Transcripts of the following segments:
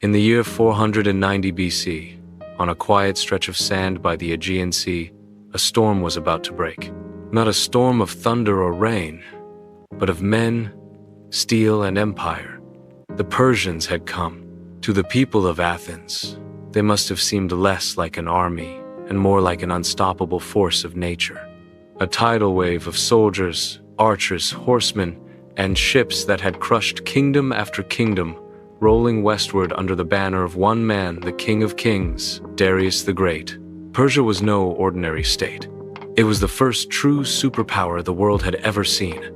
In the year 490 BC, on a quiet stretch of sand by the Aegean Sea, a storm was about to break. Not a storm of thunder or rain, but of men, steel, and empire. The Persians had come. To the people of Athens, they must have seemed less like an army and more like an unstoppable force of nature. A tidal wave of soldiers, archers, horsemen, and ships that had crushed kingdom after kingdom, rolling westward under the banner of one man, the King of Kings, Darius the Great. Persia was no ordinary state. It was the first true superpower the world had ever seen.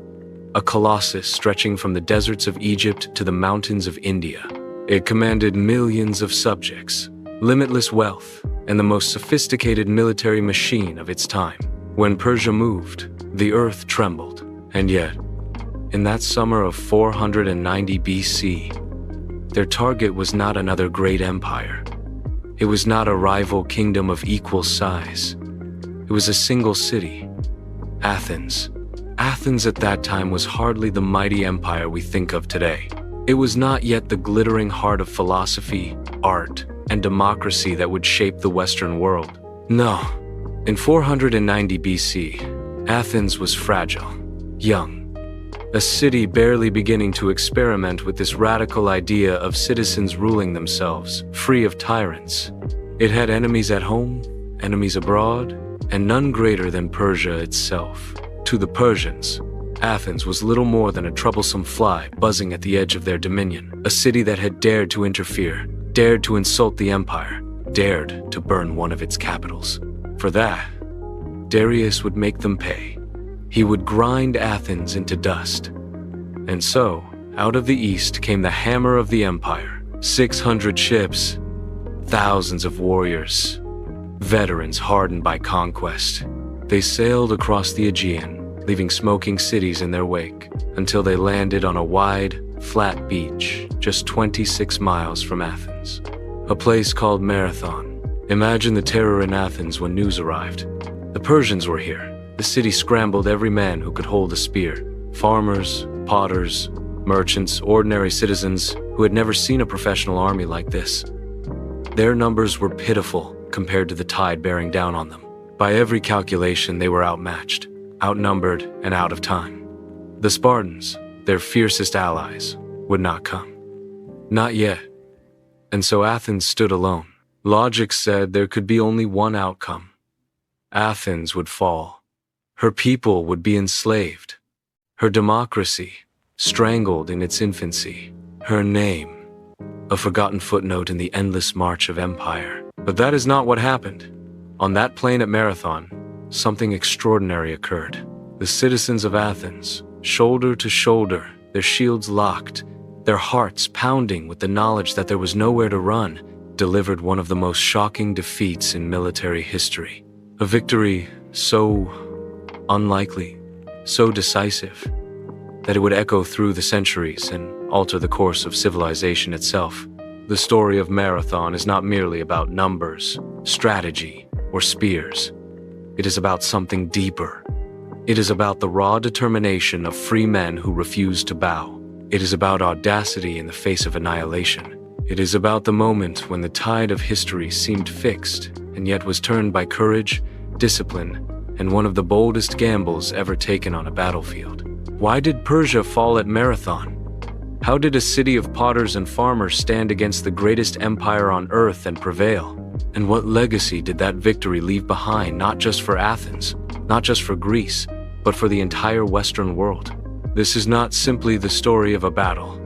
A colossus stretching from the deserts of Egypt to the mountains of India. It commanded millions of subjects, limitless wealth, and the most sophisticated military machine of its time. When Persia moved, the earth trembled. And yet, in that summer of 490 BC, their target was not another great empire. It was not a rival kingdom of equal size. It was a single city, Athens. Athens at that time was hardly the mighty empire we think of today. It was not yet the glittering heart of philosophy, art, and democracy that would shape the Western world. No. In 490 BC, Athens was fragile, young. A city barely beginning to experiment with this radical idea of citizens ruling themselves, free of tyrants. It had enemies at home, enemies abroad, and none greater than Persia itself. To the Persians, Athens was little more than a troublesome fly buzzing at the edge of their dominion, a city that had dared to interfere, dared to insult the empire, dared to burn one of its capitals. For that, Darius would make them pay. He would grind Athens into dust. And so, out of the east came the hammer of the empire, 600 ships, thousands of warriors, veterans hardened by conquest. They sailed across the Aegean, leaving smoking cities in their wake, until they landed on a wide, flat beach just 26 miles from Athens, a place called Marathon. Imagine the terror in Athens when news arrived. The Persians were here. The city scrambled every man who could hold a spear. Farmers, potters, merchants, ordinary citizens who had never seen a professional army like this. Their numbers were pitiful compared to the tide bearing down on them. By every calculation, they were outmatched, outnumbered, and out of time. The Spartans, their fiercest allies, would not come. Not yet. And so Athens stood alone. Logic said there could be only one outcome. Athens would fall. Her people would be enslaved. Her democracy, strangled in its infancy. Her name, a forgotten footnote in the endless march of empire. But that is not what happened. On that plain at Marathon, something extraordinary occurred. The citizens of Athens, shoulder to shoulder, their shields locked, their hearts pounding with the knowledge that there was nowhere to run, delivered one of the most shocking defeats in military history. A victory so unlikely, so decisive, that it would echo through the centuries and alter the course of civilization itself. The story of Marathon is not merely about numbers, strategy, or spears. It is about something deeper. It is about the raw determination of free men who refuse to bow. It is about audacity in the face of annihilation. It is about the moment when the tide of history seemed fixed and yet was turned by courage, discipline, and one of the boldest gambles ever taken on a battlefield. Why did Persia fall at Marathon? How did a city of potters and farmers stand against the greatest empire on earth and prevail? And what legacy did that victory leave behind, not just for Athens, not just for Greece, but for the entire Western world? This is not simply the story of a battle.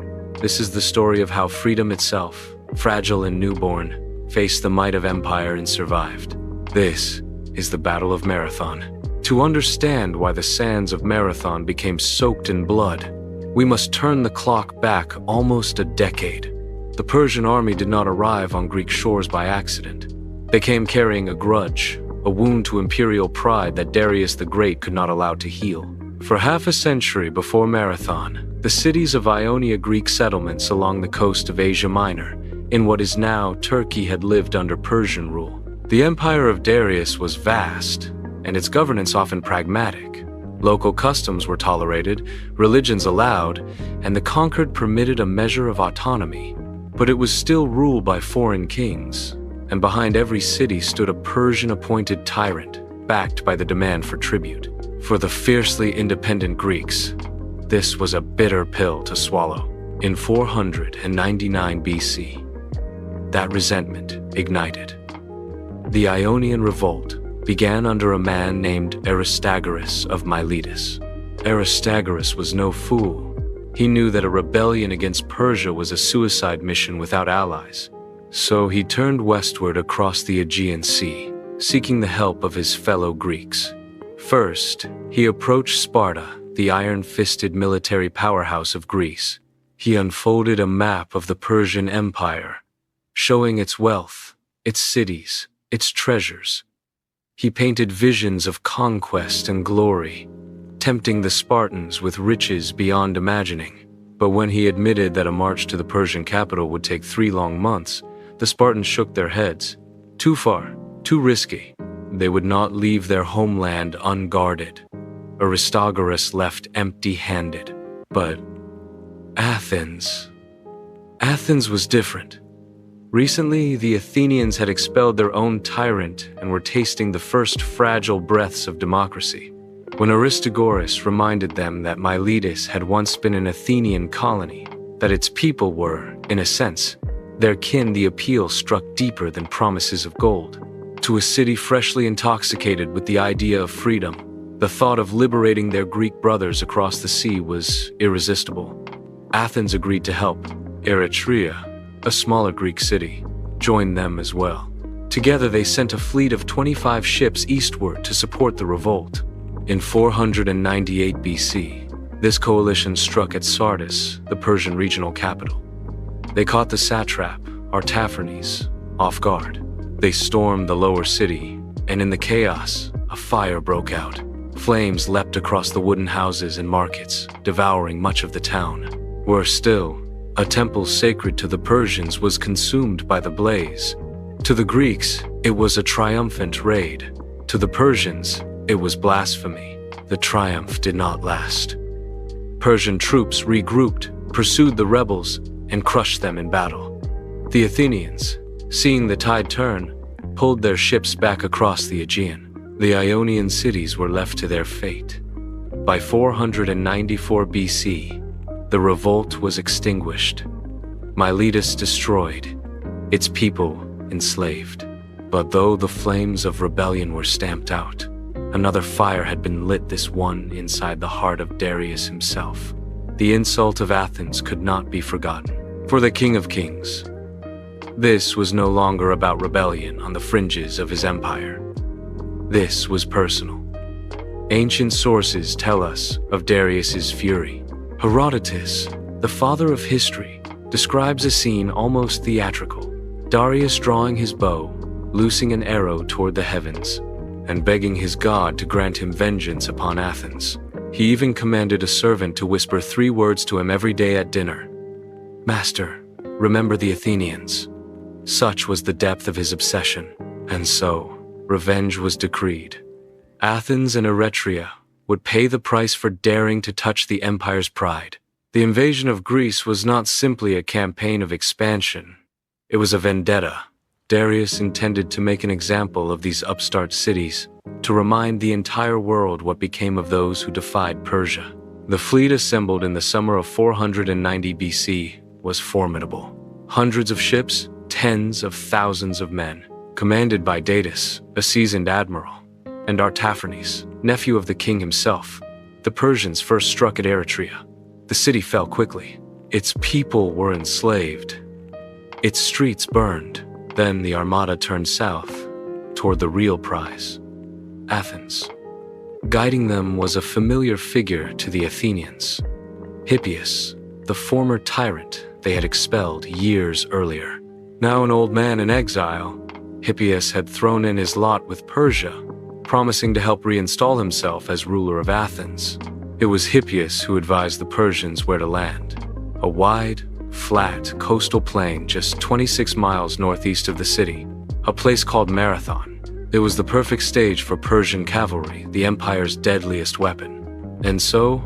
This is the story of how freedom itself, fragile and newborn, faced the might of empire and survived. This is the Battle of Marathon. To understand why the sands of Marathon became soaked in blood, we must turn the clock back almost a decade. The Persian army did not arrive on Greek shores by accident. They came carrying a grudge, a wound to imperial pride that Darius the Great could not allow to heal. For half a century before Marathon, the cities of Ionia Greek settlements along the coast of Asia Minor, in what is now Turkey, had lived under Persian rule. The empire of Darius was vast, and its governance often pragmatic. Local customs were tolerated, religions allowed, and the conquered permitted a measure of autonomy. But it was still ruled by foreign kings, and behind every city stood a Persian-appointed tyrant, backed by the demand for tribute. For the fiercely independent Greeks, this was a bitter pill to swallow. In 499 BC, that resentment ignited. The Ionian Revolt began under a man named Aristagoras of Miletus. Aristagoras was no fool. He knew that a rebellion against Persia was a suicide mission without allies. So he turned westward across the Aegean Sea, seeking the help of his fellow Greeks. First, he approached Sparta, the iron-fisted military powerhouse of Greece. He unfolded a map of the Persian Empire, showing its wealth, its cities, its treasures. He painted visions of conquest and glory, tempting the Spartans with riches beyond imagining. But when he admitted that a march to the Persian capital would take 3 long months, the Spartans shook their heads. Too far, too risky. They would not leave their homeland unguarded. Aristagoras left empty-handed. But Athens was different. Recently, the Athenians had expelled their own tyrant and were tasting the first fragile breaths of democracy. When Aristagoras reminded them that Miletus had once been an Athenian colony, that its people were, in a sense, their kin, the appeal struck deeper than promises of gold. To a city freshly intoxicated with the idea of freedom, the thought of liberating their Greek brothers across the sea was irresistible. Athens agreed to help. Eretria, a smaller Greek city, joined them as well. Together they sent a fleet of 25 ships eastward to support the revolt. In 498 BC, this coalition struck at Sardis, the Persian regional capital. They caught the satrap, Artaphernes, off guard. They stormed the lower city, and in the chaos, a fire broke out. Flames leapt across the wooden houses and markets, devouring much of the town. Worse still, a temple sacred to the Persians was consumed by the blaze. To the Greeks, it was a triumphant raid. To the Persians, it was blasphemy. The triumph did not last. Persian troops regrouped, pursued the rebels, and crushed them in battle. The Athenians, seeing the tide turn, pulled their ships back across the Aegean. The Ionian cities were left to their fate. By 494 BC, the revolt was extinguished. Miletus destroyed, its people enslaved. But though the flames of rebellion were stamped out, another fire had been lit, this one inside the heart of Darius himself. The insult of Athens could not be forgotten. For the King of Kings, this was no longer about rebellion on the fringes of his empire. This was personal. Ancient sources tell us of Darius's fury. Herodotus, the father of history, describes a scene almost theatrical. Darius drawing his bow, loosing an arrow toward the heavens, and begging his god to grant him vengeance upon Athens. He even commanded a servant to whisper 3 words to him every day at dinner. "Master, remember the Athenians." Such was the depth of his obsession. And so, revenge was decreed. Athens and Eretria would pay the price for daring to touch the empire's pride. The invasion of Greece was not simply a campaign of expansion. It was a vendetta. Darius intended to make an example of these upstart cities, to remind the entire world what became of those who defied Persia. The fleet assembled in the summer of 490 BC was formidable. Hundreds of ships, tens of thousands of men, commanded by Datis, a seasoned admiral, and Artaphernes, nephew of the king himself. The Persians first struck at Eretria. The city fell quickly. Its people were enslaved. Its streets burned. Then the armada turned south, toward the real prize, Athens. Guiding them was a familiar figure to the Athenians, Hippias, the former tyrant they had expelled years earlier. Now an old man in exile, Hippias had thrown in his lot with Persia, promising to help reinstall himself as ruler of Athens. It was Hippias who advised the Persians where to land. A wide, flat coastal plain just 26 miles northeast of the city, a place called Marathon. It was the perfect stage for Persian cavalry, the empire's deadliest weapon. And so,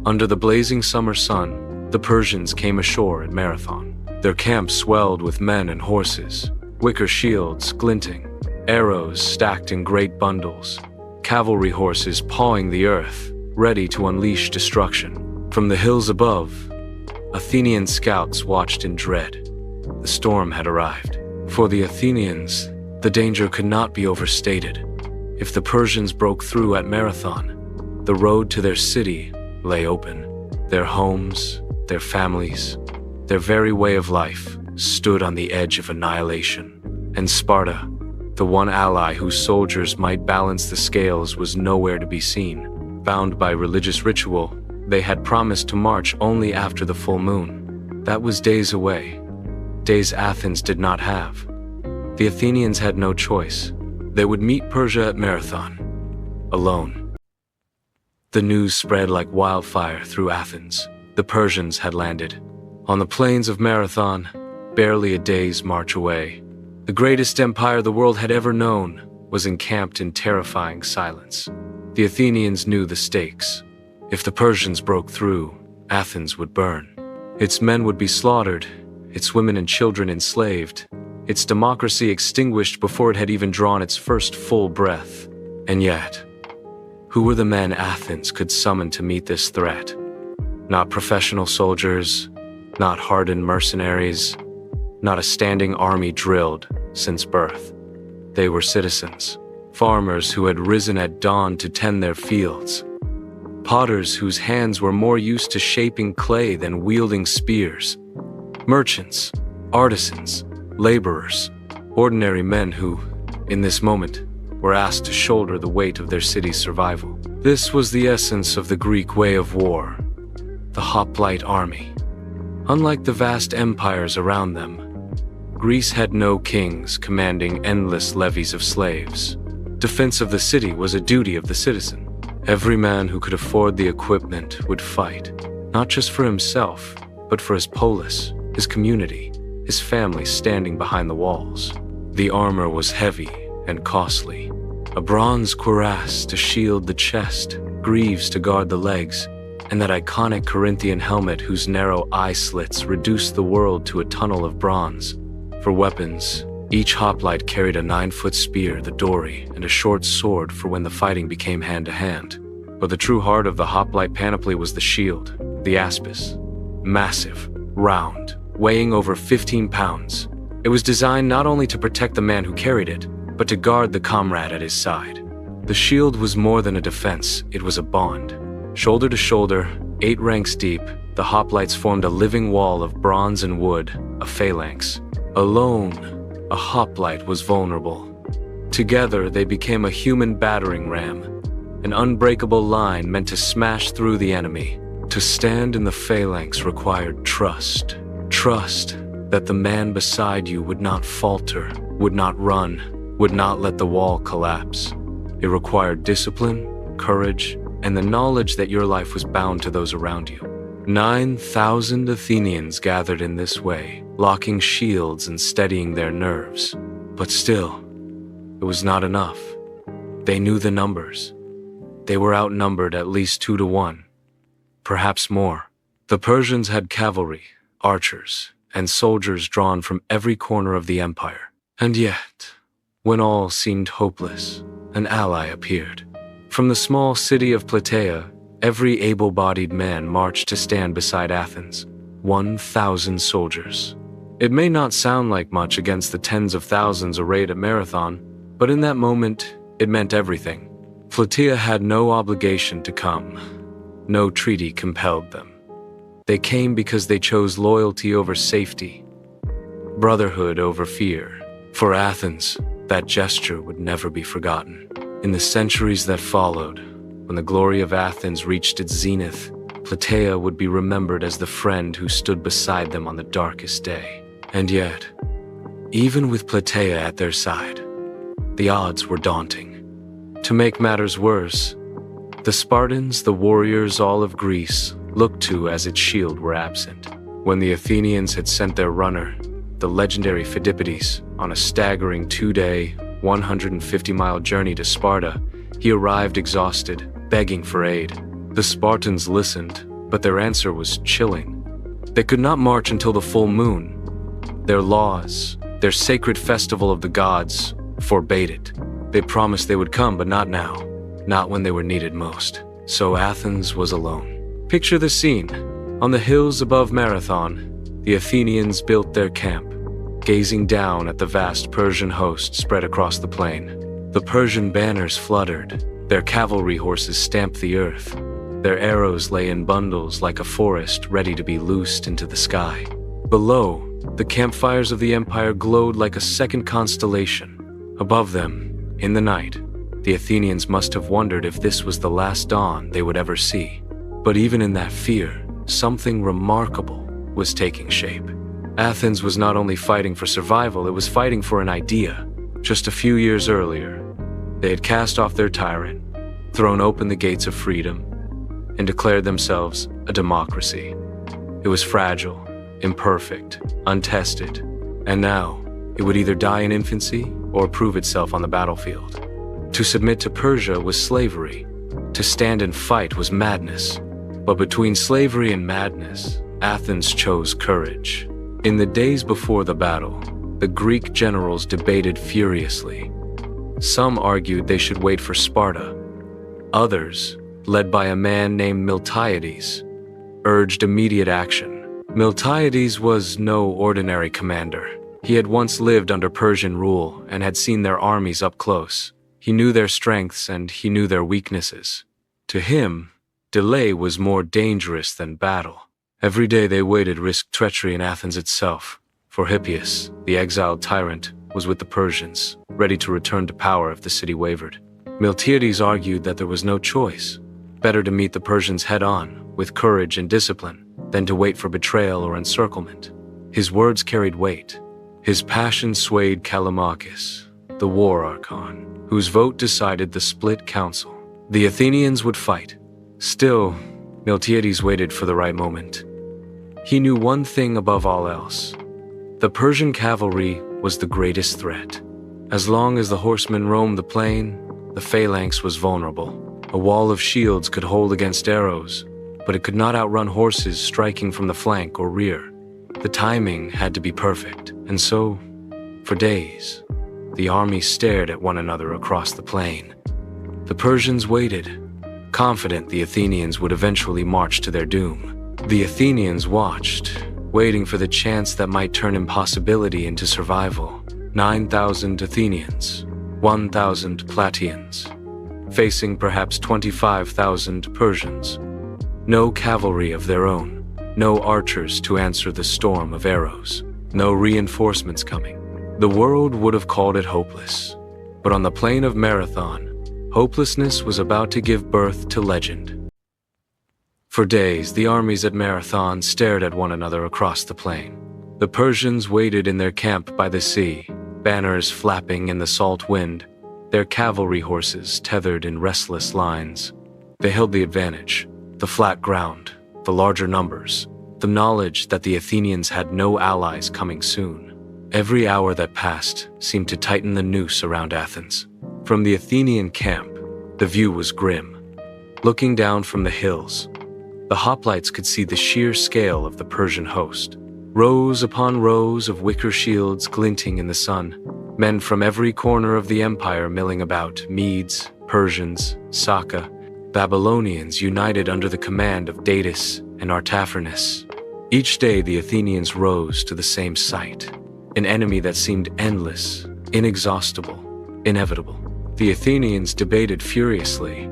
under the blazing summer sun, the Persians came ashore at Marathon. Their camp swelled with men and horses, wicker shields glinting, arrows stacked in great bundles, cavalry horses pawing the earth, ready to unleash destruction. From the hills above, Athenian scouts watched in dread. The storm had arrived. For the Athenians, the danger could not be overstated. If the Persians broke through at Marathon, the road to their city lay open. Their homes, their families, their very way of life stood on the edge of annihilation. And Sparta, the one ally whose soldiers might balance the scales, was nowhere to be seen. Bound by religious ritual, they had promised to march only after the full moon. That was days away, days Athens did not have. The Athenians had no choice. They would meet Persia at Marathon, alone. The news spread like wildfire through Athens. The Persians had landed. On the plains of Marathon, barely a day's march away, the greatest empire the world had ever known was encamped in terrifying silence. The Athenians knew the stakes. If the Persians broke through, Athens would burn. Its men would be slaughtered, its women and children enslaved, its democracy extinguished before it had even drawn its first full breath. And yet, who were the men Athens could summon to meet this threat? Not professional soldiers, not hardened mercenaries, not a standing army drilled since birth. They were citizens, farmers who had risen at dawn to tend their fields, potters whose hands were more used to shaping clay than wielding spears, merchants, artisans, laborers, ordinary men who, in this moment, were asked to shoulder the weight of their city's survival. This was the essence of the Greek way of war, the hoplite army. Unlike the vast empires around them, Greece had no kings commanding endless levies of slaves. Defense of the city was a duty of the citizen. Every man who could afford the equipment would fight, not just for himself, but for his polis, his community, his family standing behind the walls. The armor was heavy and costly. A bronze cuirass to shield the chest, greaves to guard the legs, and that iconic Corinthian helmet whose narrow eye slits reduced the world to a tunnel of bronze. For weapons, each hoplite carried a 9-foot spear, the dory, and a short sword for when the fighting became hand-to-hand. But the true heart of the hoplite panoply was the shield, the aspis. Massive, round, weighing over 15 pounds. It was designed not only to protect the man who carried it, but to guard the comrade at his side. The shield was more than a defense, it was a bond. Shoulder to shoulder, 8 ranks deep, the hoplites formed a living wall of bronze and wood, a phalanx. Alone, a hoplite was vulnerable. Together, they became a human battering ram, an unbreakable line meant to smash through the enemy. To stand in the phalanx required trust. Trust that the man beside you would not falter, would not run, would not let the wall collapse. It required discipline, courage, and the knowledge that your life was bound to those around you. 9,000 Athenians gathered in this way, locking shields and steadying their nerves. But still, it was not enough. They knew the numbers. They were outnumbered at least 2 to 1, perhaps more. The Persians had cavalry, archers, and soldiers drawn from every corner of the empire. And yet, when all seemed hopeless, an ally appeared. From the small city of Plataea, every able-bodied man marched to stand beside Athens. 1,000 soldiers. It may not sound like much against the tens of thousands arrayed at Marathon, but in that moment, it meant everything. Plataea had no obligation to come. No treaty compelled them. They came because they chose loyalty over safety, brotherhood over fear. For Athens, that gesture would never be forgotten. In the centuries that followed, when the glory of Athens reached its zenith, Plataea would be remembered as the friend who stood beside them on the darkest day. And yet, even with Plataea at their side, the odds were daunting. To make matters worse, the Spartans, the warriors all of Greece, looked to as its shield were absent. When the Athenians had sent their runner, the legendary Phidippides, on a staggering 2-day, 150-mile journey to Sparta, he arrived exhausted, begging for aid. The Spartans listened, but their answer was chilling. They could not march until the full moon, Their laws, their sacred festival of the gods, forbade it. They promised they would come, but not now, not when they were needed most. So Athens was alone. Picture the scene. On the hills above Marathon, the Athenians built their camp, gazing down at the vast Persian host spread across the plain. The Persian banners fluttered, their cavalry horses stamped the earth. Their arrows lay in bundles like a forest ready to be loosed into the sky. Below, the campfires of the empire glowed like a second constellation. Above them, in the night, the Athenians must have wondered if this was the last dawn they would ever see. But even in that fear, something remarkable was taking shape. Athens was not only fighting for survival, it was fighting for an idea. Just a few years earlier, they had cast off their tyrant, thrown open the gates of freedom, and declared themselves a democracy. It was fragile, imperfect, untested, and now it would either die in infancy or prove itself on the battlefield. To submit to Persia was slavery. To stand and fight was madness. But between slavery and madness, Athens chose courage. In the days before the battle, the Greek generals debated furiously. Some argued they should wait for Sparta. Others, led by a man named Miltiades, urged immediate action. Miltiades was no ordinary commander. He had once lived under Persian rule and had seen their armies up close. He knew their strengths and he knew their weaknesses. To him, delay was more dangerous than battle. Every day they waited risked treachery in Athens itself, for Hippias, the exiled tyrant, was with the Persians, ready to return to power if the city wavered. Miltiades argued that there was no choice. Better to meet the Persians head-on, with courage and discipline, than to wait for betrayal or encirclement. His words carried weight. His passion swayed Callimachus, the war archon, whose vote decided the split council. The Athenians would fight. Still, Miltiades waited for the right moment. He knew one thing above all else. The Persian cavalry was the greatest threat. As long as the horsemen roamed the plain, the phalanx was vulnerable. A wall of shields could hold against arrows, but it could not outrun horses striking from the flank or rear. The timing had to be perfect, and so, for days, the army stared at one another across the plain. The Persians waited, confident the Athenians would eventually march to their doom. The Athenians watched, waiting for the chance that might turn impossibility into survival. 9,000 Athenians, 1,000 Plataeans, facing perhaps 25,000 Persians. No cavalry of their own, no archers to answer the storm of arrows, no reinforcements coming. The world would have called it hopeless. But on the plain of Marathon, hopelessness was about to give birth to legend. For days, the armies at Marathon stared at one another across the plain. The Persians waited in their camp by the sea, banners flapping in the salt wind, their cavalry horses tethered in restless lines. They held the advantage, the flat ground, the larger numbers, the knowledge that the Athenians had no allies coming soon. Every hour that passed seemed to tighten the noose around Athens. From the Athenian camp, the view was grim. Looking down from the hills, the hoplites could see the sheer scale of the Persian host. Rows upon rows of wicker shields glinting in the sun, men from every corner of the empire milling about, Medes, Persians, Saka, Babylonians united under the command of Datis and Artaphernes. Each day the Athenians rose to the same sight, an enemy that seemed endless, inexhaustible, inevitable. The Athenians debated furiously.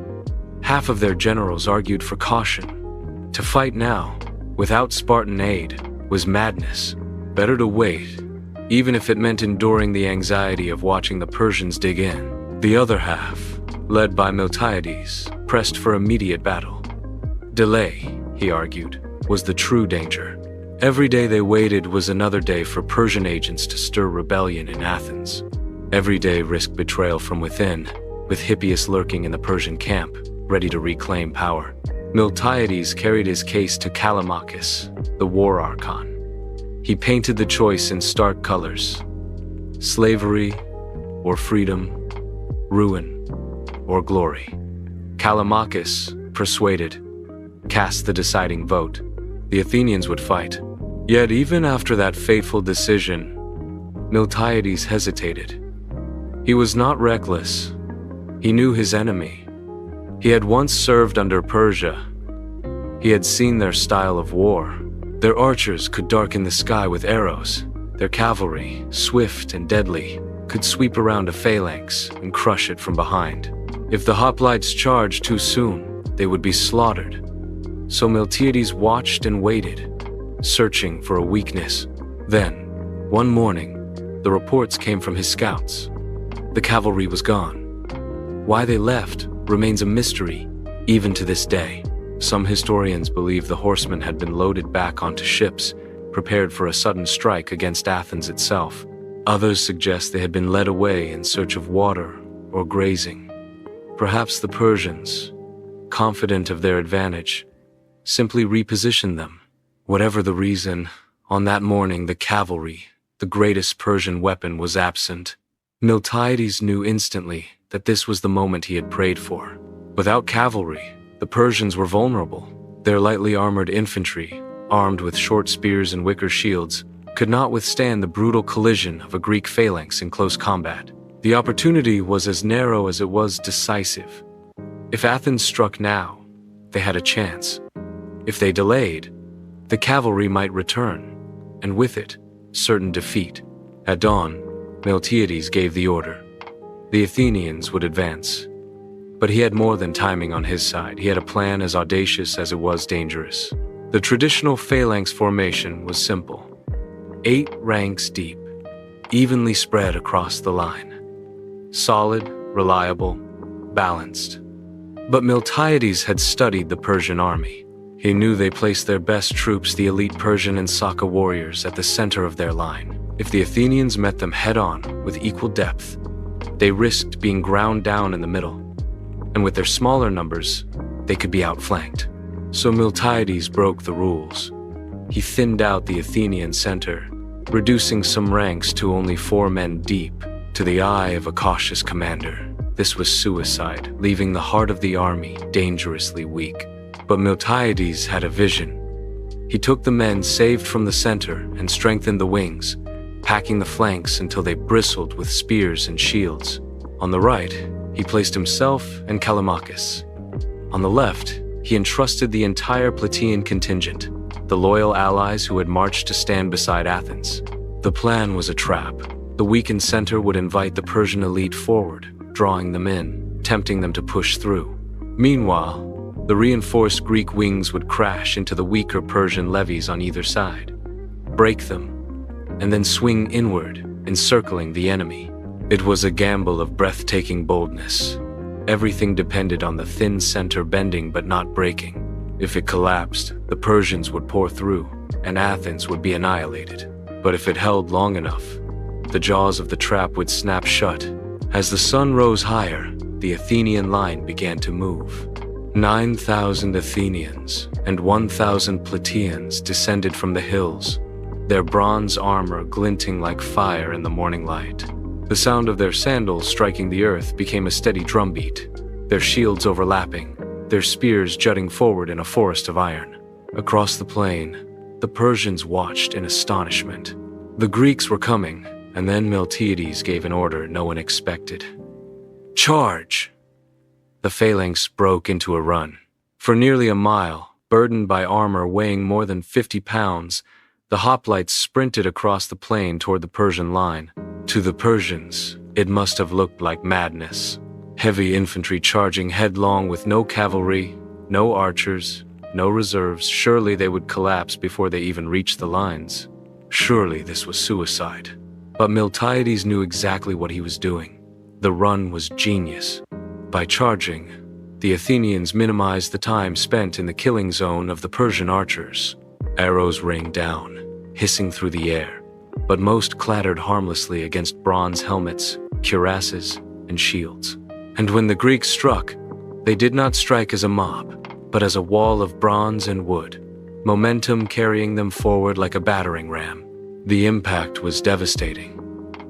Half of their generals argued for caution. To fight now, without Spartan aid, was madness. Better to wait, even if it meant enduring the anxiety of watching the Persians dig in. The other half, led by Miltiades, pressed for immediate battle. Delay, he argued, was the true danger. Every day they waited was another day for Persian agents to stir rebellion in Athens. Every day risked betrayal from within, with Hippias lurking in the Persian camp, ready to reclaim power. Miltiades carried his case to Callimachus, the war archon. He painted the choice in stark colors: slavery or freedom, ruin or glory. Callimachus, persuaded, cast the deciding vote. The Athenians would fight, Yet even after that fateful decision, Miltiades hesitated. He was not reckless. He knew his enemy. He had once served under Persia. He had seen their style of war. Their archers could darken the sky with arrows. Their cavalry, swift and deadly, could sweep around a phalanx and crush it from behind. If the hoplites charged too soon, they would be slaughtered. So Miltiades watched and waited, searching for a weakness. Then, one morning, the reports came from his scouts. The cavalry was gone. Why they left remains a mystery, even to this day. Some historians believe the horsemen had been loaded back onto ships, prepared for a sudden strike against Athens itself. Others suggest they had been led away in search of water or grazing. Perhaps the Persians, confident of their advantage, simply repositioned them. Whatever the reason, on that morning the cavalry, the greatest Persian weapon, was absent. Miltiades knew instantly that this was the moment he had prayed for. Without cavalry, the Persians were vulnerable. Their lightly armored infantry, armed with short spears and wicker shields, could not withstand the brutal collision of a Greek phalanx in close combat. The opportunity was as narrow as it was decisive. If Athens struck now, they had a chance. If they delayed, the cavalry might return, and with it, certain defeat. At dawn, Miltiades gave the order. The Athenians would advance. But he had more than timing on his side. He had a plan as audacious as it was dangerous. The traditional phalanx formation was simple. 8 ranks deep, evenly spread across the line. Solid, reliable, balanced. But Miltiades had studied the Persian army. He knew they placed their best troops, the elite Persian and Saka warriors, at the center of their line. If the Athenians met them head-on with equal depth, they risked being ground down in the middle. And with their smaller numbers, they could be outflanked. So Miltiades broke the rules. He thinned out the Athenian center, reducing some ranks to only 4 men deep. To the eye of a cautious commander, this was suicide, leaving the heart of the army dangerously weak. But Miltiades had a vision. He took the men saved from the center and strengthened the wings, packing the flanks until they bristled with spears and shields. On the right, he placed himself and Callimachus. On the left, he entrusted the entire Plataean contingent, the loyal allies who had marched to stand beside Athens. The plan was a trap. The weakened center would invite the Persian elite forward, drawing them in, tempting them to push through. Meanwhile, the reinforced Greek wings would crash into the weaker Persian levies on either side, break them, and then swing inward, encircling the enemy. It was a gamble of breathtaking boldness. Everything depended on the thin center bending but not breaking. If it collapsed, the Persians would pour through, and Athens would be annihilated. But if it held long enough, the jaws of the trap would snap shut. As the sun rose higher, the Athenian line began to move. 9,000 Athenians and 1,000 Plataeans descended from the hills, their bronze armor glinting like fire in the morning light. The sound of their sandals striking the earth became a steady drumbeat, their shields overlapping, their spears jutting forward in a forest of iron. Across the plain, the Persians watched in astonishment. The Greeks were coming, and then Miltiades gave an order no one expected. Charge! The phalanx broke into a run. For nearly a mile, burdened by armor weighing more than 50 pounds, the hoplites sprinted across the plain toward the Persian line. To the Persians, it must have looked like madness. Heavy infantry charging headlong with no cavalry, no archers, no reserves. Surely they would collapse before they even reached the lines. Surely this was suicide. But Miltiades knew exactly what he was doing. The run was genius. By charging, the Athenians minimized the time spent in the killing zone of the Persian archers. Arrows rained down, hissing through the air, but most clattered harmlessly against bronze helmets, cuirasses, and shields. And when the Greeks struck, they did not strike as a mob, but as a wall of bronze and wood, momentum carrying them forward like a battering ram. The impact was devastating.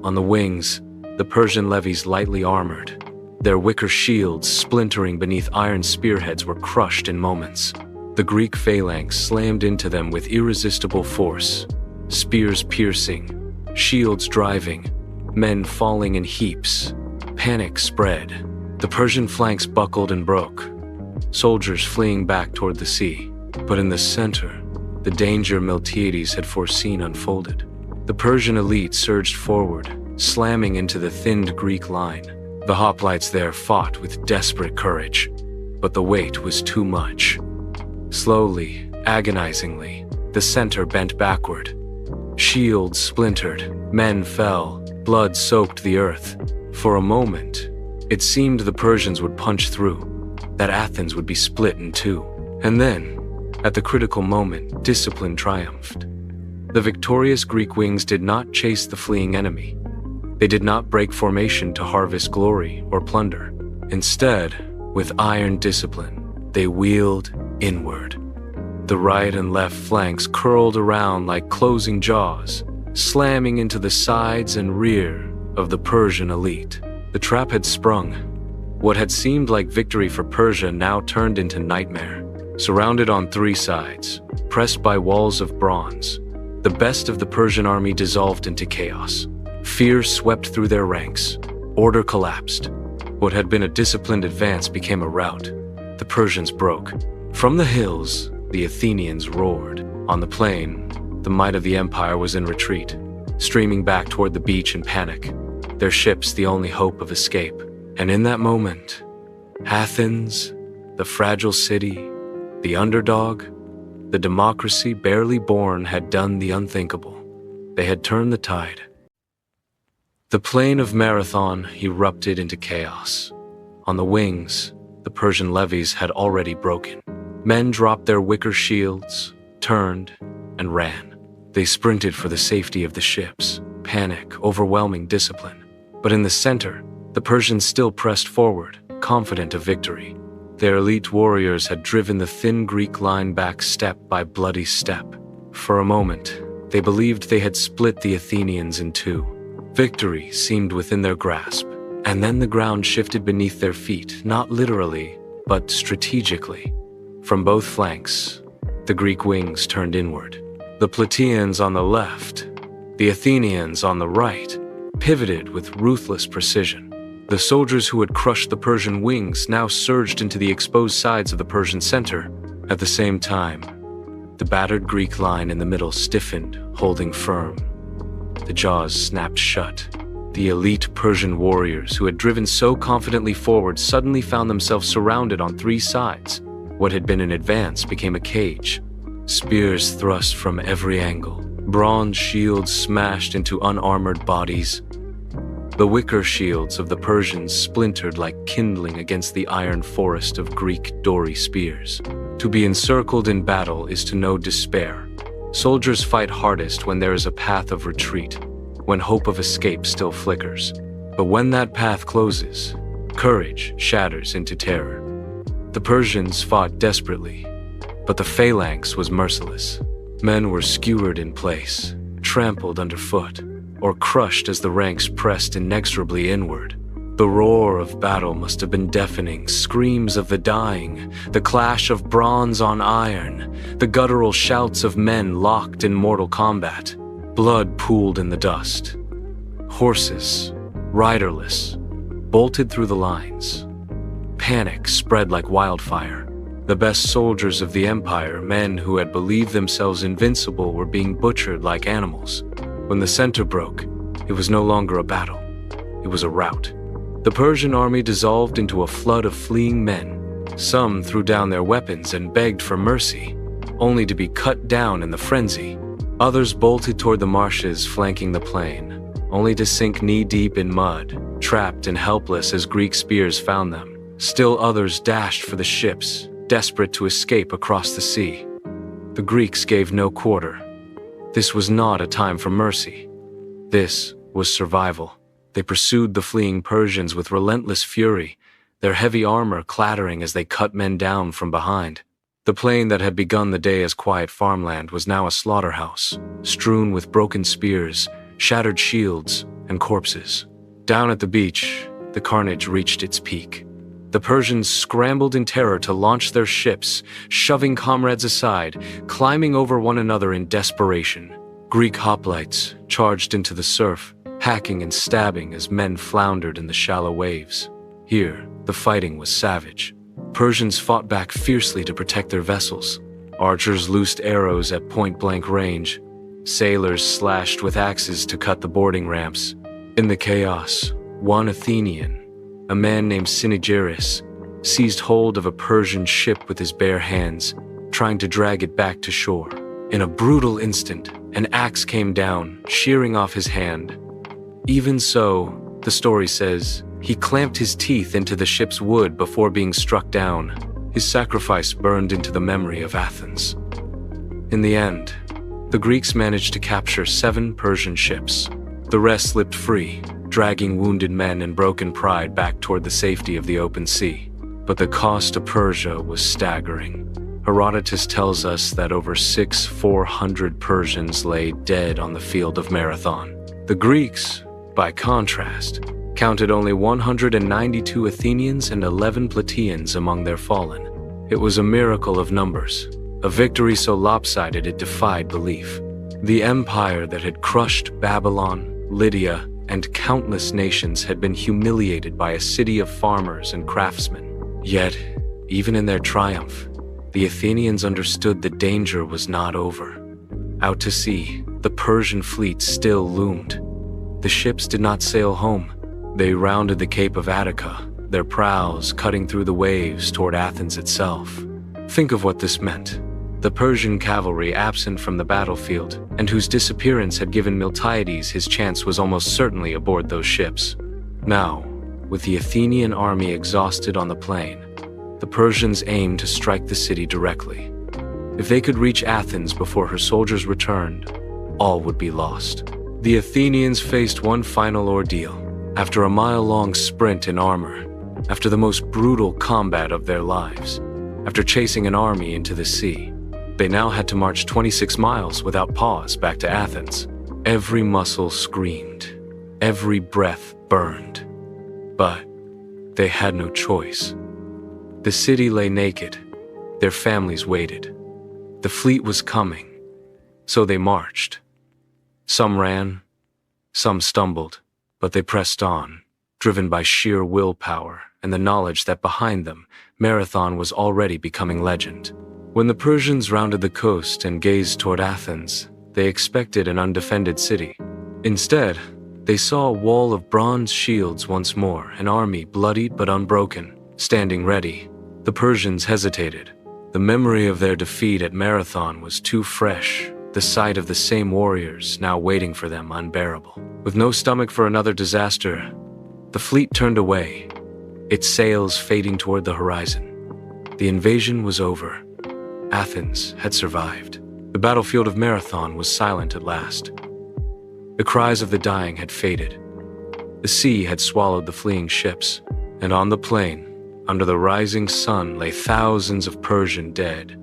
On the wings, the Persian levies lightly armored, their wicker shields splintering beneath iron spearheads were crushed in moments. The Greek phalanx slammed into them with irresistible force, spears piercing, shields driving, men falling in heaps. Panic spread. The Persian flanks buckled and broke, soldiers fleeing back toward the sea. But in the center, the danger Miltiades had foreseen unfolded. The Persian elite surged forward, slamming into the thinned Greek line. The hoplites there fought with desperate courage, but the weight was too much. Slowly, agonizingly, the center bent backward. Shields splintered, men fell, blood soaked the earth. For a moment, it seemed the Persians would punch through, that Athens would be split in two. And then, at the critical moment, discipline triumphed. The victorious Greek wings did not chase the fleeing enemy. They did not break formation to harvest glory or plunder. Instead, with iron discipline, they wheeled inward. The right and left flanks curled around like closing jaws, slamming into the sides and rear of the Persian elite. The trap had sprung. What had seemed like victory for Persia now turned into nightmare. Surrounded on three sides, pressed by walls of bronze, the best of the Persian army dissolved into chaos. Fear swept through their ranks. Order collapsed. What had been a disciplined advance became a rout. The Persians broke. From the hills, the Athenians roared. On the plain, the might of the empire was in retreat, streaming back toward the beach in panic, their ships the only hope of escape. And in that moment, Athens, the fragile city, the underdog, the democracy barely born, had done the unthinkable. They had turned the tide. The plain of Marathon erupted into chaos. On the wings, the Persian levies had already broken. Men dropped their wicker shields, turned, and ran. They sprinted for the safety of the ships, panic overwhelming discipline. But in the center, the Persians still pressed forward, confident of victory. Their elite warriors had driven the thin Greek line back step by bloody step. For a moment, they believed they had split the Athenians in two. Victory seemed within their grasp, and then the ground shifted beneath their feet, not literally, but strategically. From both flanks, the Greek wings turned inward. The Plataeans on the left, the Athenians on the right, pivoted with ruthless precision. The soldiers who had crushed the Persian wings now surged into the exposed sides of the Persian center. At the same time, the battered Greek line in the middle stiffened, holding firm. The jaws snapped shut. The elite Persian warriors who had driven so confidently forward suddenly found themselves surrounded on three sides. What had been an advance became a cage. Spears thrust from every angle. Bronze shields smashed into unarmored bodies. The wicker shields of the Persians splintered like kindling against the iron forest of Greek dory spears. To be encircled in battle is to know despair. Soldiers fight hardest when there is a path of retreat, when hope of escape still flickers. But when that path closes, courage shatters into terror. The Persians fought desperately, but the phalanx was merciless. Men were skewered in place, trampled underfoot, or crushed as the ranks pressed inexorably inward. The roar of battle must have been deafening, screams of the dying, the clash of bronze on iron, the guttural shouts of men locked in mortal combat. Blood pooled in the dust. Horses, riderless, bolted through the lines. Panic spread like wildfire. The best soldiers of the empire, men who had believed themselves invincible, were being butchered like animals. When the center broke, it was no longer a battle. It was a rout. The Persian army dissolved into a flood of fleeing men. Some threw down their weapons and begged for mercy, only to be cut down in the frenzy. Others bolted toward the marshes flanking the plain, only to sink knee-deep in mud, trapped and helpless as Greek spears found them. Still others dashed for the ships, desperate to escape across the sea. The Greeks gave no quarter. This was not a time for mercy. This was survival. They pursued the fleeing Persians with relentless fury, their heavy armor clattering as they cut men down from behind. The plain that had begun the day as quiet farmland was now a slaughterhouse, strewn with broken spears, shattered shields, and corpses. Down at the beach, the carnage reached its peak. The Persians scrambled in terror to launch their ships, shoving comrades aside, climbing over one another in desperation. Greek hoplites charged into the surf, hacking and stabbing as men floundered in the shallow waves. Here, the fighting was savage. Persians fought back fiercely to protect their vessels. Archers loosed arrows at point-blank range. Sailors slashed with axes to cut the boarding ramps. In the chaos, one Athenian, a man named Cynegeirus, seized hold of a Persian ship with his bare hands, trying to drag it back to shore. In a brutal instant, an axe came down, shearing off his hand. Even so, the story says, he clamped his teeth into the ship's wood before being struck down. His sacrifice burned into the memory of Athens. In the end, the Greeks managed to capture 7 Persian ships. The rest slipped free, dragging wounded men and broken pride back toward the safety of the open sea. But the cost to Persia was staggering. Herodotus tells us that over 400 Persians lay dead on the field of Marathon. The Greeks, by contrast, counted only 192 Athenians and 11 Plataeans among their fallen. It was a miracle of numbers, a victory so lopsided it defied belief. The empire that had crushed Babylon, Lydia, and countless nations had been humiliated by a city of farmers and craftsmen. Yet, even in their triumph, the Athenians understood the danger was not over. Out to sea, the Persian fleet still loomed. The ships did not sail home. They rounded the Cape of Attica, their prows cutting through the waves toward Athens itself. Think of what this meant. The Persian cavalry absent from the battlefield, and whose disappearance had given Miltiades his chance, was almost certainly aboard those ships. Now, with the Athenian army exhausted on the plain, the Persians aimed to strike the city directly. If they could reach Athens before her soldiers returned, all would be lost. The Athenians faced one final ordeal. After a mile-long sprint in armor, after the most brutal combat of their lives, after chasing an army into the sea, they now had to march 26 miles without pause back to Athens. Every muscle screamed. Every breath burned. But they had no choice. The city lay naked. Their families waited. The fleet was coming. So they marched. Some ran, some stumbled, but they pressed on, driven by sheer willpower and the knowledge that behind them, Marathon was already becoming legend. When the Persians rounded the coast and gazed toward Athens, they expected an undefended city. Instead, they saw a wall of bronze shields once more, an army bloodied but unbroken, standing ready. The Persians hesitated. The memory of their defeat at Marathon was too fresh, the sight of the same warriors now waiting for them unbearable. With no stomach for another disaster, the fleet turned away, its sails fading toward the horizon. The invasion was over. Athens had survived. The battlefield of Marathon was silent at last. The cries of the dying had faded. The sea had swallowed the fleeing ships, and on the plain, under the rising sun, lay thousands of Persian dead.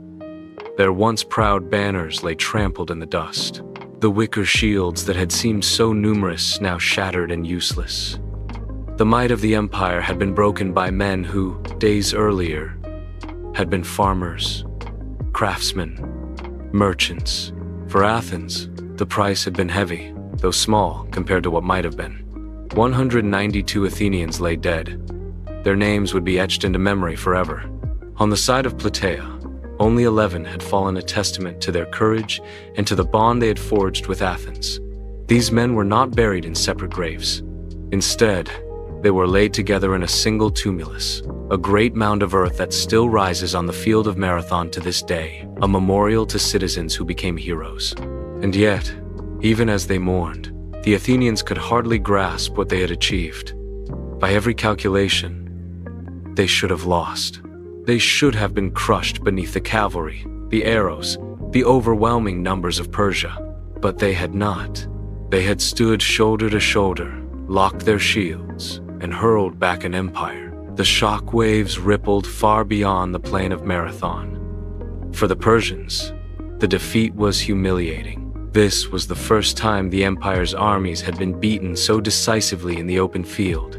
Their once proud banners lay trampled in the dust. The wicker shields that had seemed so numerous now shattered and useless. The might of the empire had been broken by men who, days earlier, had been farmers, craftsmen, merchants. For Athens, the price had been heavy, though small compared to what might have been. 192 Athenians lay dead. Their names would be etched into memory forever. On the side of Plataea, only 11 had fallen, a testament to their courage and to the bond they had forged with Athens. These men were not buried in separate graves. Instead, they were laid together in a single tumulus, a great mound of earth that still rises on the field of Marathon to this day, a memorial to citizens who became heroes. And yet, even as they mourned, the Athenians could hardly grasp what they had achieved. By every calculation, they should have lost. They should have been crushed beneath the cavalry, the arrows, the overwhelming numbers of Persia. But they had not. They had stood shoulder to shoulder, locked their shields, and hurled back an empire. The shock waves rippled far beyond the plain of Marathon. For the Persians, the defeat was humiliating. This was the first time the empire's armies had been beaten so decisively in the open field.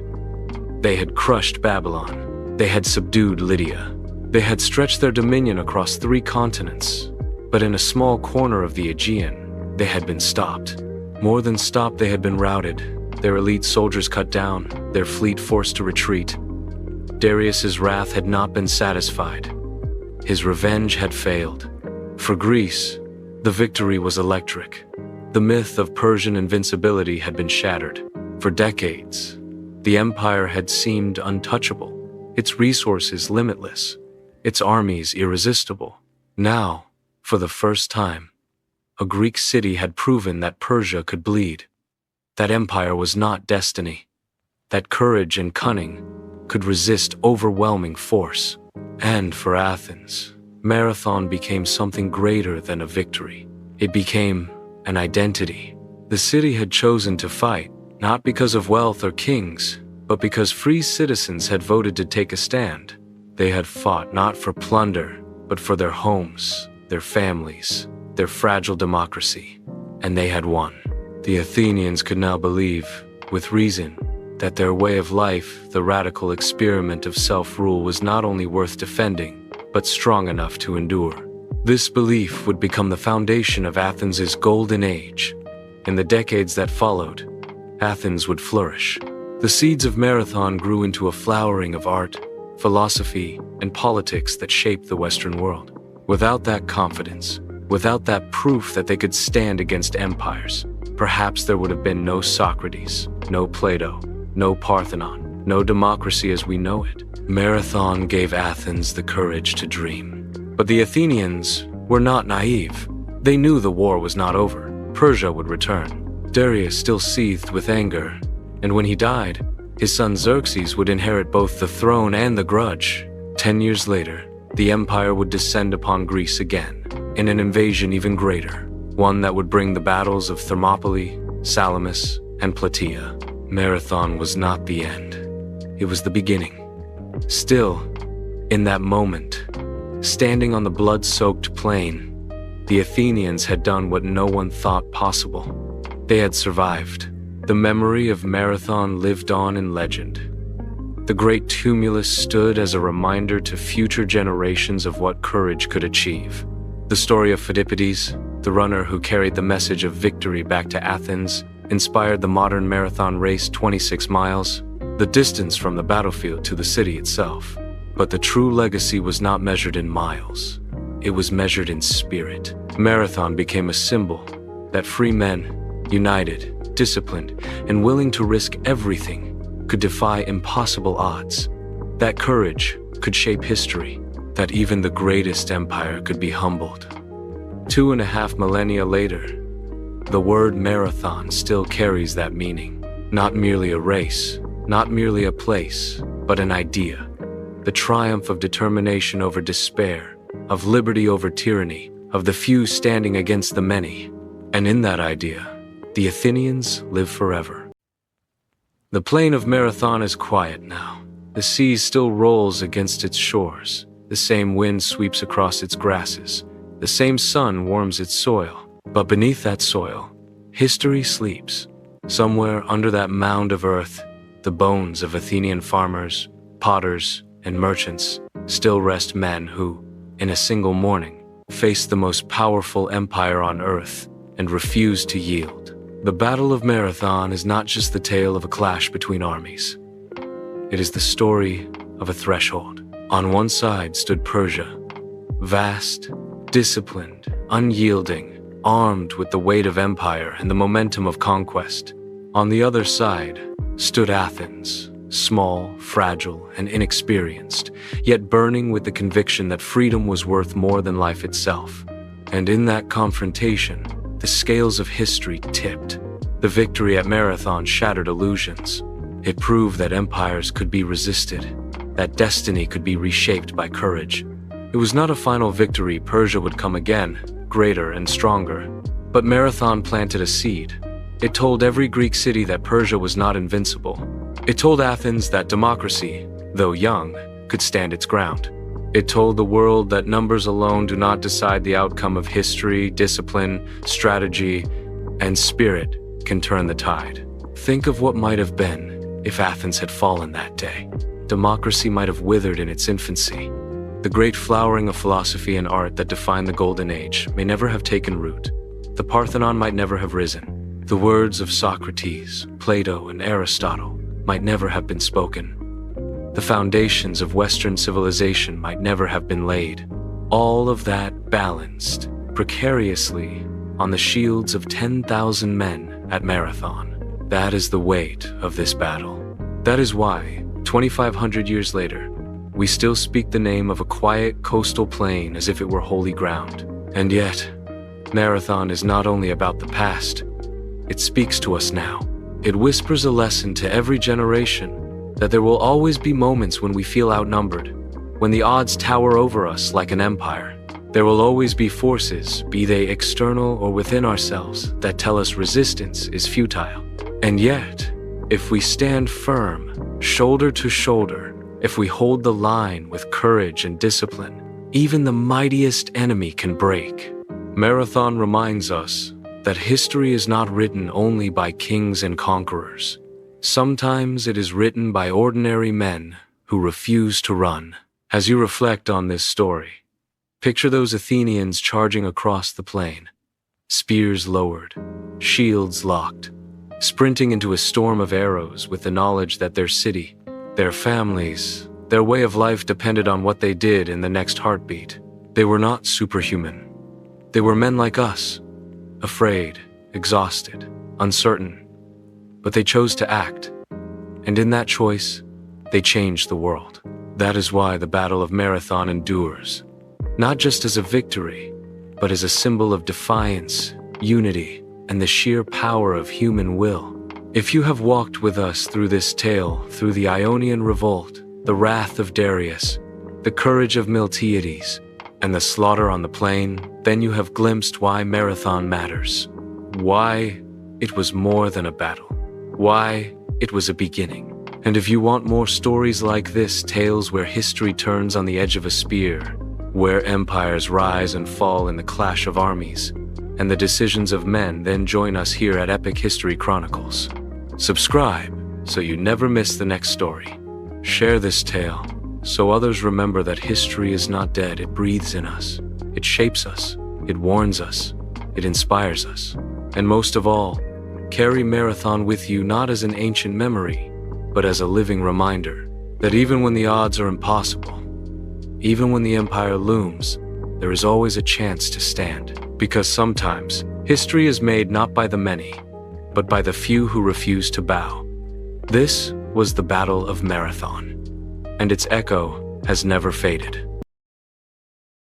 They had crushed Babylon, They had subdued Lydia. They had stretched their dominion across 3 continents. But in a small corner of the Aegean, they had been stopped. More than stopped, they had been routed, their elite soldiers cut down, their fleet forced to retreat. Darius's wrath had not been satisfied. His revenge had failed. For Greece, the victory was electric. The myth of Persian invincibility had been shattered. For decades, the empire had seemed untouchable, its resources limitless, its armies irresistible. Now, for the first time, a Greek city had proven that Persia could bleed, that empire was not destiny, that courage and cunning could resist overwhelming force. And for Athens, Marathon became something greater than a victory. It became an identity. The city had chosen to fight, not because of wealth or kings, but because free citizens had voted to take a stand. They had fought not for plunder, but for their homes, their families, their fragile democracy, and they had won. The Athenians could now believe, with reason, that their way of life, the radical experiment of self-rule, was not only worth defending, but strong enough to endure. This belief would become the foundation of Athens' golden age. In the decades that followed, Athens would flourish. The seeds of Marathon grew into a flowering of art, philosophy, and politics that shaped the Western world. Without that confidence, without that proof that they could stand against empires, perhaps there would have been no Socrates, no Plato, no Parthenon, no democracy as we know it. Marathon gave Athens the courage to dream. But the Athenians were not naive. They knew the war was not over. Persia would return. Darius still seethed with anger, and when he died, his son Xerxes would inherit both the throne and the grudge. 10 years later, the empire would descend upon Greece again, in an invasion even greater, one that would bring the battles of Thermopylae, Salamis, and Plataea. Marathon was not the end. It was the beginning. Still, in that moment, standing on the blood-soaked plain, the Athenians had done what no one thought possible. They had survived. The memory of Marathon lived on in legend. The great tumulus stood as a reminder to future generations of what courage could achieve. The story of Phidippides, the runner who carried the message of victory back to Athens, inspired the modern marathon race, 26 miles, the distance from the battlefield to the city itself. But the true legacy was not measured in miles. It was measured in spirit. Marathon became a symbol that free men, united, disciplined, and willing to risk everything, could defy impossible odds. That courage could shape history, that even the greatest empire could be humbled. 2.5 millennia later, the word marathon still carries that meaning. Not merely a race, not merely a place, but an idea. The triumph of determination over despair, of liberty over tyranny, of the few standing against the many. And in that idea, the Athenians live forever. The plain of Marathon is quiet now. The sea still rolls against its shores. The same wind sweeps across its grasses. The same sun warms its soil. But beneath that soil, history sleeps. Somewhere under that mound of earth, the bones of Athenian farmers, potters, and merchants still rest, men who, in a single morning, faced the most powerful empire on earth and refused to yield. The Battle of Marathon is not just the tale of a clash between armies. It is the story of a threshold. On one side stood Persia, vast, disciplined, unyielding, armed with the weight of empire and the momentum of conquest. On the other side stood Athens, small, fragile, and inexperienced, yet burning with the conviction that freedom was worth more than life itself. And in that confrontation, the scales of history tipped. The victory at Marathon shattered illusions. It proved that empires could be resisted, that destiny could be reshaped by courage. It was not a final victory. Persia would come again, greater and stronger. But Marathon planted a seed. It told every Greek city that Persia was not invincible. It told Athens that democracy, though young, could stand its ground. It told the world that numbers alone do not decide the outcome of history. Discipline, strategy, and spirit can turn the tide. Think of what might have been if Athens had fallen that day. democracy might have withered in its infancy. The great flowering of philosophy and art that defined the Golden Age may never have taken root. The Parthenon might never have risen. The words of Socrates, Plato, and Aristotle might never have been spoken. The foundations of Western civilization might never have been laid. All of that balanced precariously on the shields of 10,000 men at Marathon. That is the weight of this battle. That is why, 2,500 years later, we still speak the name of a quiet coastal plain as if it were holy ground. And yet, Marathon is not only about the past, it speaks to us now. It whispers a lesson to every generation that there will always be moments when we feel outnumbered, when the odds tower over us like an empire. There will always be forces, be they external or within ourselves, that tell us resistance is futile. And yet, if we stand firm, shoulder to shoulder, if we hold the line with courage and discipline, even the mightiest enemy can break. Marathon reminds us that history is not written only by kings and conquerors. Sometimes it is written by ordinary men who refuse to run. As you reflect on this story, picture those Athenians charging across the plain, spears lowered, shields locked, sprinting into a storm of arrows with the knowledge that their city, their families, their way of life depended on what they did in the next heartbeat. They were not superhuman. They were men like us, afraid, exhausted, uncertain. But they chose to act, and in that choice, they changed the world. That is why the Battle of Marathon endures, not just as a victory, but as a symbol of defiance, unity, and the sheer power of human will. If you have walked with us through this tale, through the Ionian Revolt, the wrath of Darius, the courage of Miltiades, and the slaughter on the plain, then you have glimpsed why Marathon matters. Why it was more than a battle. Why it was a beginning. And if you want more stories like this, tales where history turns on the edge of a spear, where empires rise and fall in the clash of armies, and the decisions of men, then join us here at Epic History Chronicles. Subscribe so you never miss the next story. Share this tale so others remember that history is not dead, it breathes in us. It shapes us, it warns us, it inspires us. And most of all, carry Marathon with you not as an ancient memory, but as a living reminder that even when the odds are impossible, even when the empire looms, there is always a chance to stand. Because sometimes, history is made not by the many, but by the few who refuse to bow. This was the Battle of Marathon, and its echo has never faded.